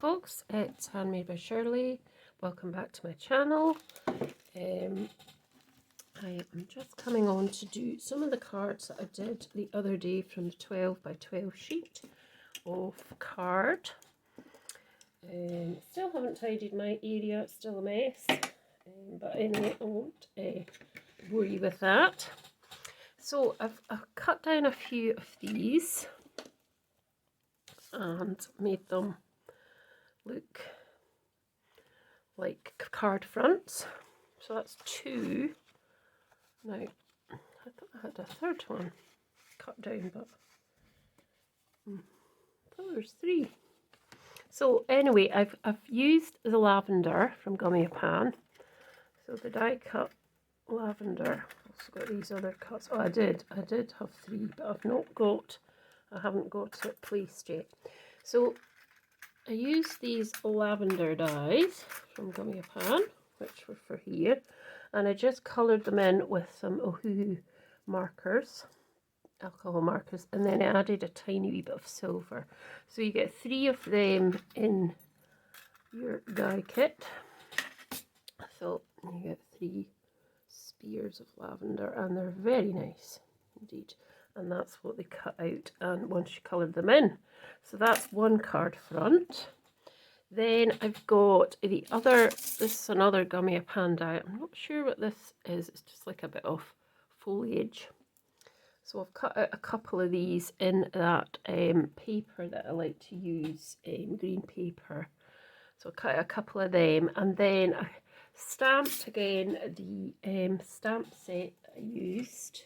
folks, it's Handmade by Shirley. Welcome back to my channel. I am just coming on to do some of the cards that I did the other day from the 12 by 12 sheet of card. Still haven't tidied my area, it's still a mess, but anyway, I won't bore you with that. So I've cut down a few of these and made them look like card fronts. So that's two. Now, I thought I had a third one cut down, but I thought there was three. So anyway, I've used the lavender from Gummy Pan. So the die cut lavender. Also got these other cuts. Oh, I did have three, but I haven't got it placed yet. So I used these lavender dies from Gummy Pan, which were for here, and I just coloured them in with some Ohuhu markers, alcohol markers, and then I added a tiny wee bit of silver. So you get three of them in your die kit. So you get three spears of lavender, and they're very nice indeed. And that's what they cut out, and once you coloured them in. So that's one card front. Then I've got the other, this is another Gummy Pan die. I'm not sure what this is, it's just like a bit of foliage. So I've cut out a couple of these in that paper that I like to use, green paper. So I cut out a couple of them, and then I stamped again the stamp set I used.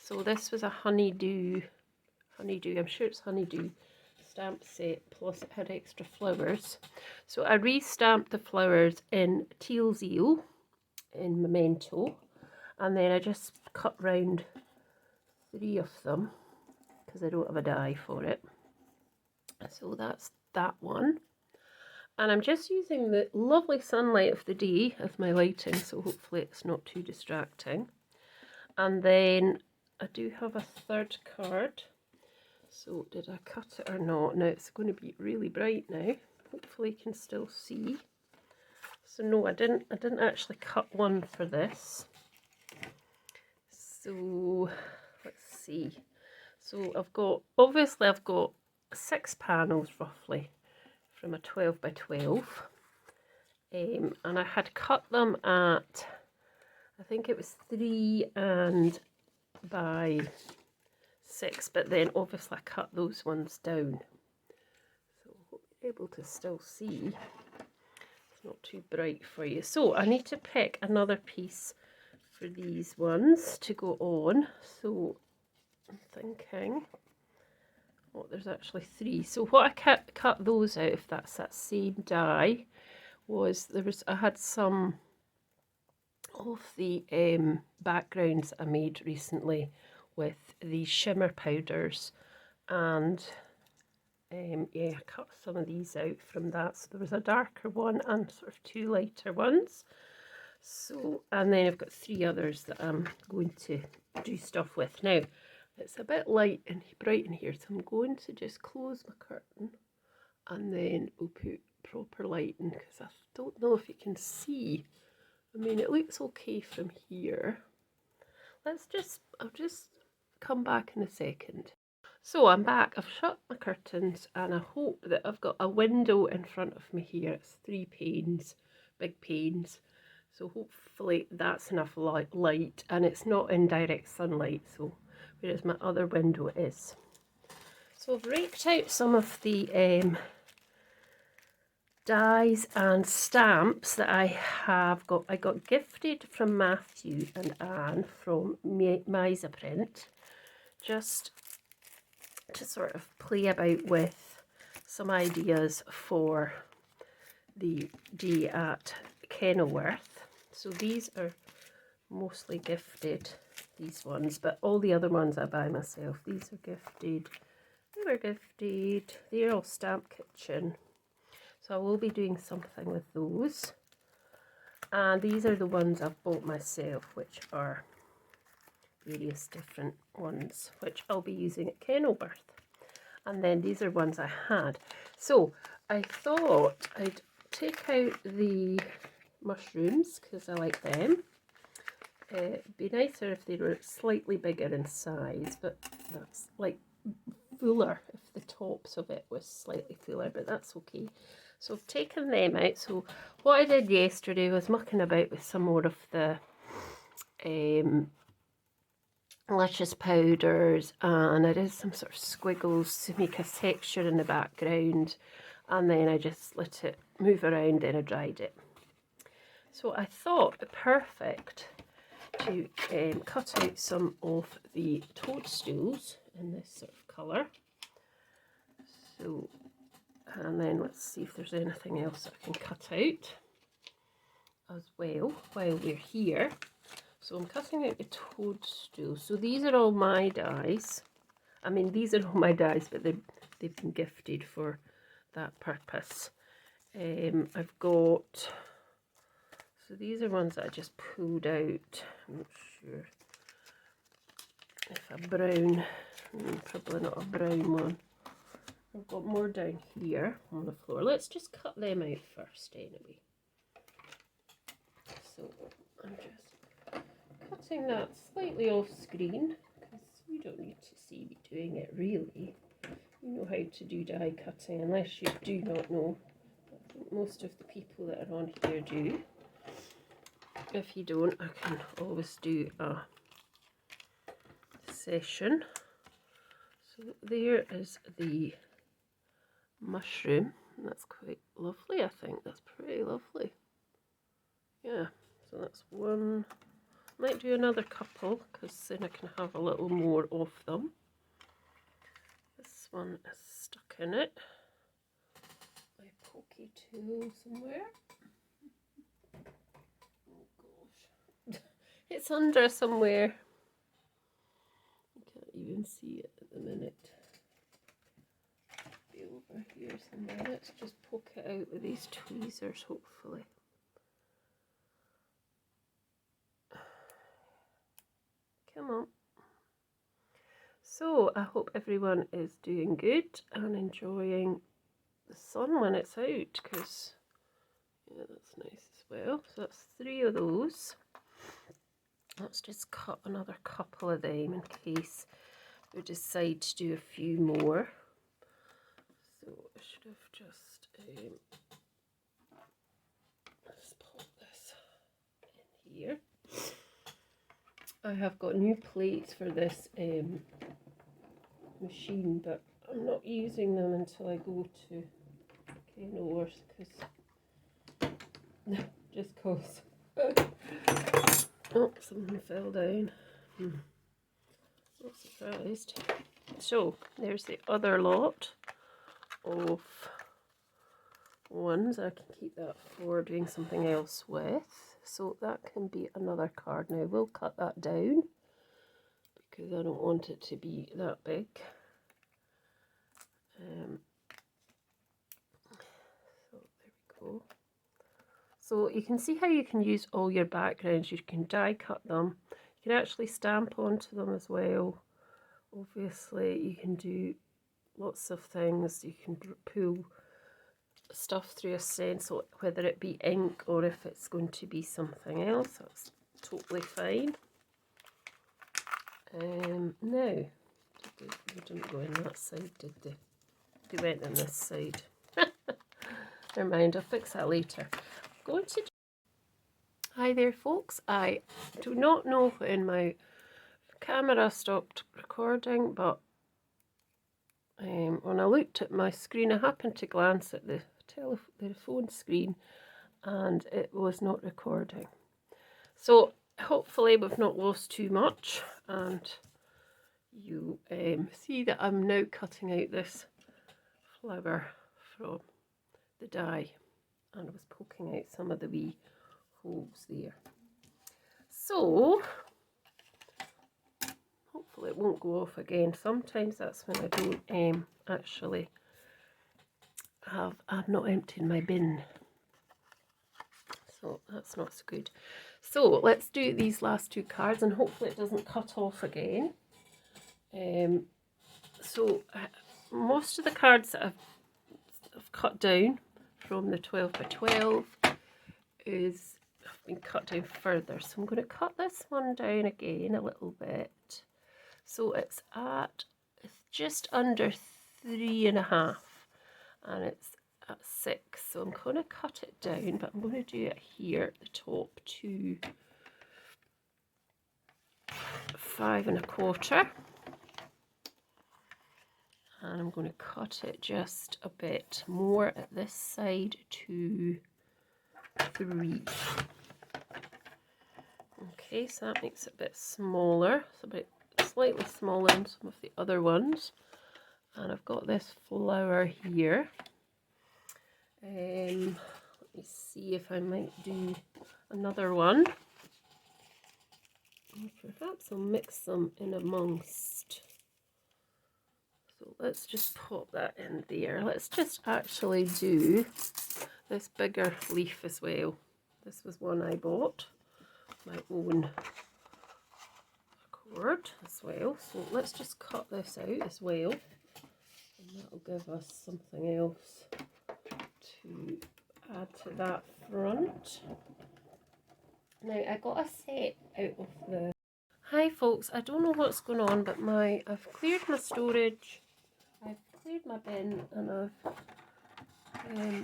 So this was a honeydew, I'm sure it's honeydew stamp set, plus it had extra flowers. So I re-stamped the flowers in teal zeal in Memento, and then I just cut round three of them because I don't have a die for it. So that's that one. And I'm just using the lovely sunlight of the day as my lighting, so hopefully it's not too distracting. And then I do have a third card. So did I cut it or not? Now it's going to be really bright now. Hopefully you can still see. So no, I didn't actually cut one for this. So let's see. So I've got 6 panels roughly from a 12 by 12. And I had cut them at, I think it was 3 and by 6, but then obviously I cut those ones down. So hope you're able to still see. It's not too bright for you. So I need to pick another piece for these ones to go on. So I'm thinking, oh, there's actually 3. So what I cut those out, if that's that same die, was I had some of the backgrounds I made recently with these shimmer powders, and yeah, I cut some of these out from that. So there was a darker one and sort of 2 lighter ones. So, and then I've got 3 others that I'm going to do stuff with. Now it's a bit light and bright in here, so I'm going to just close my curtain and then we'll put proper lighting, because I don't know if you can see. I mean, it looks okay from here. I'll just come back in a second. So I'm back. I've shut my curtains, and I hope that I've got a window in front of me here. It's 3 panes, big panes. So hopefully that's enough light, and it's not in direct sunlight, so whereas my other window is. So I've raked out some of the dies and stamps that I have got. I got gifted from Matthew and Anne from Misa Print, just to sort of play about with some ideas for the day at Kenilworth. So these are mostly gifted, these ones, but all the other ones I buy myself. These are gifted, they were gifted, they're all Stamp Kitchen. So I will be doing something with those. And these are the ones I've bought myself, which are various different ones, which I'll be using at Kenilworth. And then these are ones I had. So I thought I'd take out the mushrooms because I like them. It'd be nicer if they were slightly bigger in size, but that's like fuller if the tops of it was slightly fuller, but that's okay. So I've taken them out. So what I did yesterday was mucking about with some more of the luscious powders, and I did some sort of squiggles to make a texture in the background, and then I just let it move around, then I dried it. So I thought perfect to cut out some of the toadstools in this sort of colour. So, and then let's see if there's anything else I can cut out as well while we're here. So I'm cutting out the toadstools. So these are all my dies. I mean, these are all my dies, but they've been gifted for that purpose. I've got, so these are ones that I just pulled out. I'm not sure if a brown, probably not a brown one. I've got more down here on the floor. Let's just cut them out first anyway. So I'm just cutting that slightly off screen because you don't need to see me doing it really. You know how to do die cutting unless you do not know. I think most of the people that are on here do. If you don't, I can always do a session. So there is the mushroom. That's quite lovely, I think. That's pretty lovely. Yeah, so that's one. Might do another couple because then I can have a little more of them. This one is stuck in it. My pokey tool somewhere. Oh gosh. It's under somewhere. You can't even see it at the minute. Be over here somewhere. Let's just poke it out with these tweezers, hopefully. Come on. So I hope everyone is doing good and enjoying the sun when it's out, because yeah, that's nice as well. So that's 3 of those. Let's just cut another couple of them in case we decide to do a few more. So I should have just let's pop this in here. I have got new plates for this machine, but I'm not using them until I go to Kenilworth because just cause. Oh, something fell down. Not surprised. So there's the other lot of ones. I can keep that for doing something else with. So that can be another card. Now we'll cut that down because I don't want it to be that big. So there we go. So you can see how you can use all your backgrounds. You can die cut them. You can actually stamp onto them as well. Obviously you can do lots of things. You can pull stuff through a stencil, whether it be ink or if it's going to be something else. That's totally fine. Now, they didn't go in that side, did they? They went in this side. Never mind, I'll fix that later. I'm going to. Hi there, folks. I do not know when my camera stopped recording, but when I looked at my screen, I happened to glance at the phone screen, and it was not recording. So hopefully we've not lost too much, and you see that I'm now cutting out this flower from the die, and I was poking out some of the wee holes there. So hopefully it won't go off again. Sometimes that's when I don't actually I've not emptied my bin, so that's not so good. So let's do these last 2 cards and hopefully it doesn't cut off again. So most of the cards that I've cut down from the 12 by 12 is I've been cut down further, so I'm going to cut this one down again a little bit. So it's just under 3.5 and it's at 6, so I'm going to cut it down, but I'm going to do it here at the top to 5.25, and I'm going to cut it just a bit more at this side to 3. Okay, so that makes it a bit smaller. It's a bit slightly smaller than some of the other ones. And I've got this flower here. Let me see if I might do another one. Perhaps I'll mix them in amongst. So let's just pop that in there. Let's just actually do this bigger leaf as well. This was one I bought, my own accord as well. So let's just cut this out as well. And that'll give us something else to add to that front. Now I got a set out of the... Hi folks, I don't know what's going on, but I've cleared my storage, I've cleared my bin, and I've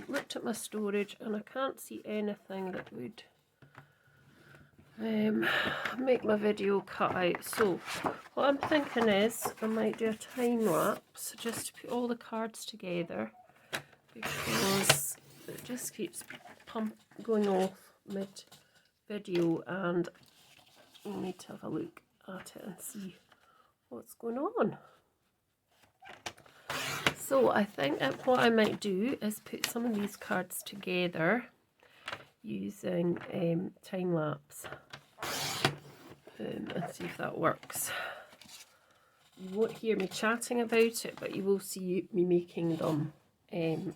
looked at my storage and I can't see anything that would make my video cut out. So what I'm thinking is I might do a time lapse just to put all the cards together, because it just keeps going off mid video and we need to have a look at it and see what's going on. So I think that what I might do is put some of these cards together using time lapse and see if that works. You won't hear me chatting about it, but you will see me making them.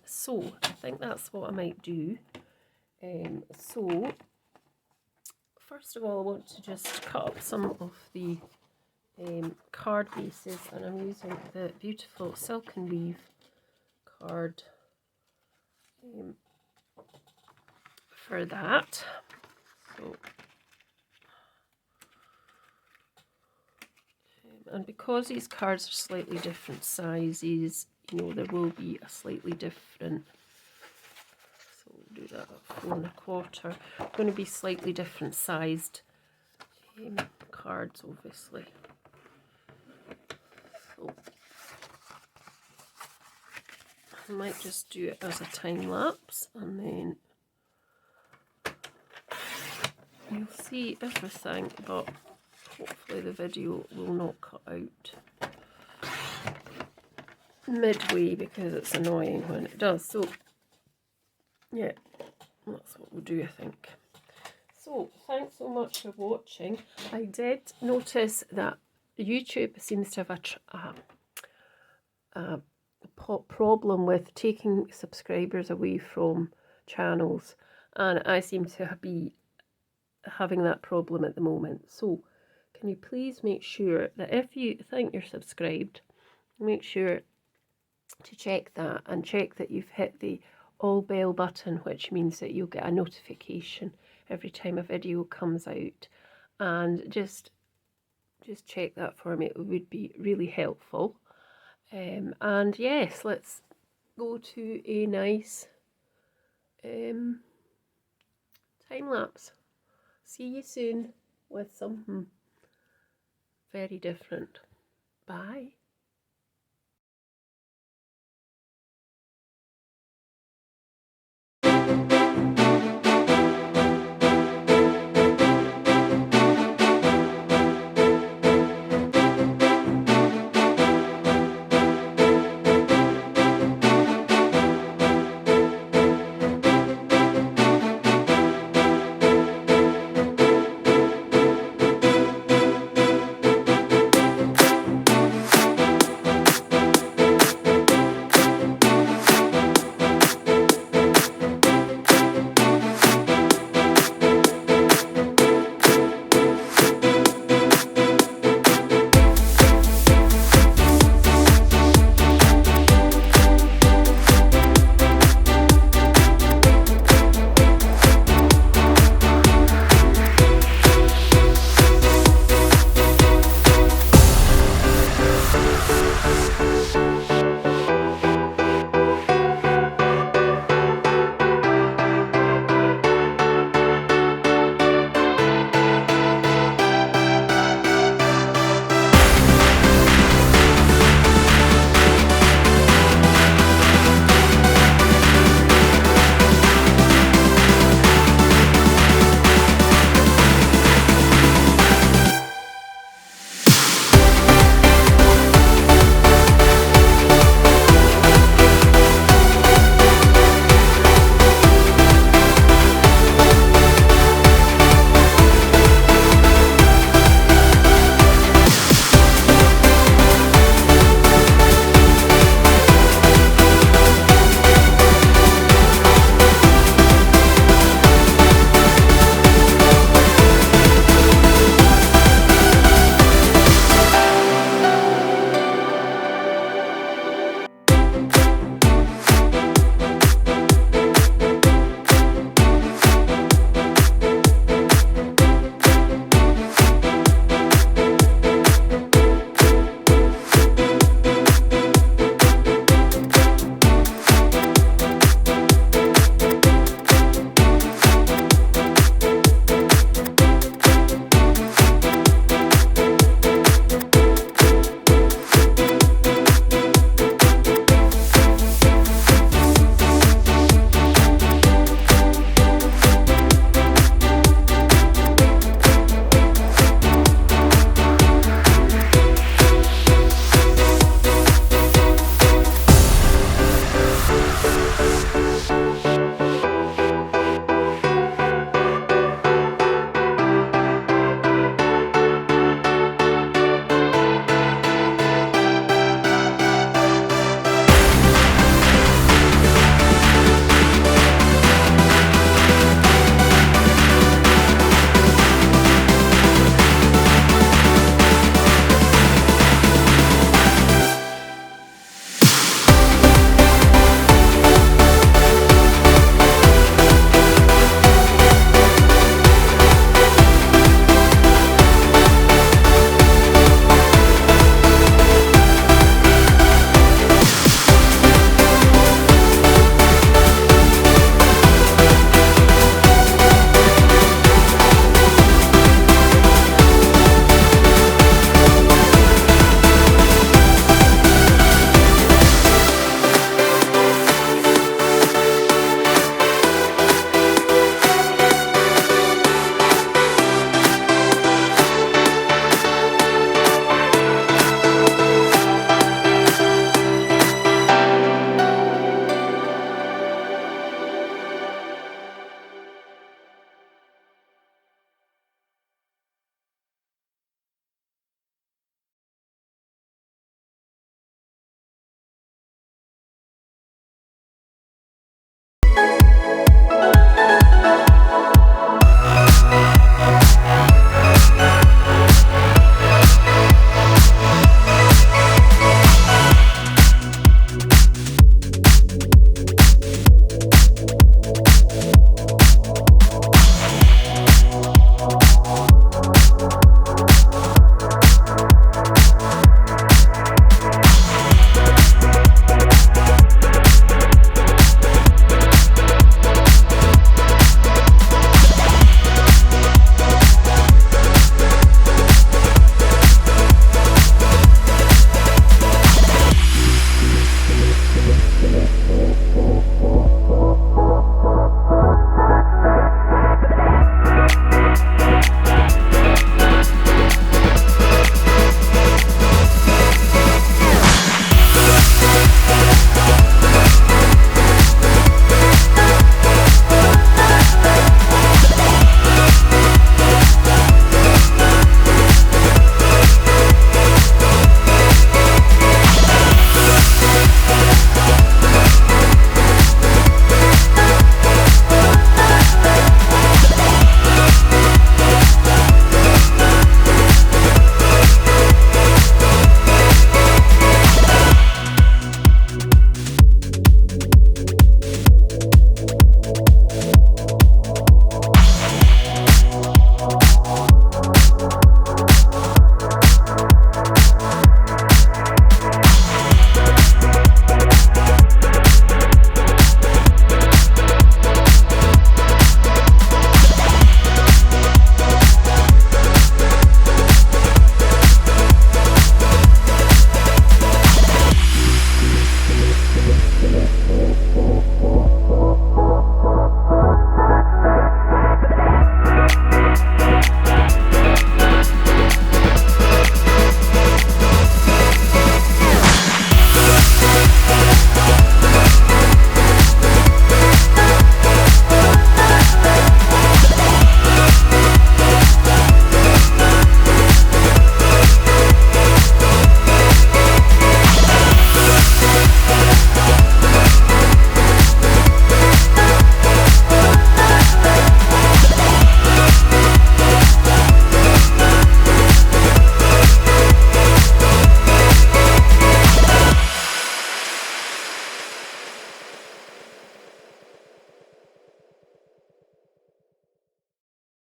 So I think that's what I might do. So first of all, I want to just cut up some of the card bases, and I'm using the beautiful Silken Weave card for that. So, and because these cards are slightly different sizes, you know, there will be a slightly different, so we'll do that at 4.25. Going to be slightly different sized cards, obviously. So I might just do it as a time lapse, and then you'll see everything, but hopefully the video will not cut out midway, because it's annoying when it does. So yeah, that's what we'll do, I think. So thanks so much for watching. I did notice that YouTube seems to have a problem with taking subscribers away from channels, and I seem to be having that problem at the moment. So can you please make sure that if you think you're subscribed, make sure to check that, and check that you've hit the all bell button, which means that you'll get a notification every time a video comes out, and just check that for me. It would be really helpful. And yes, let's go to a nice time lapse. See you soon with something very different. Bye.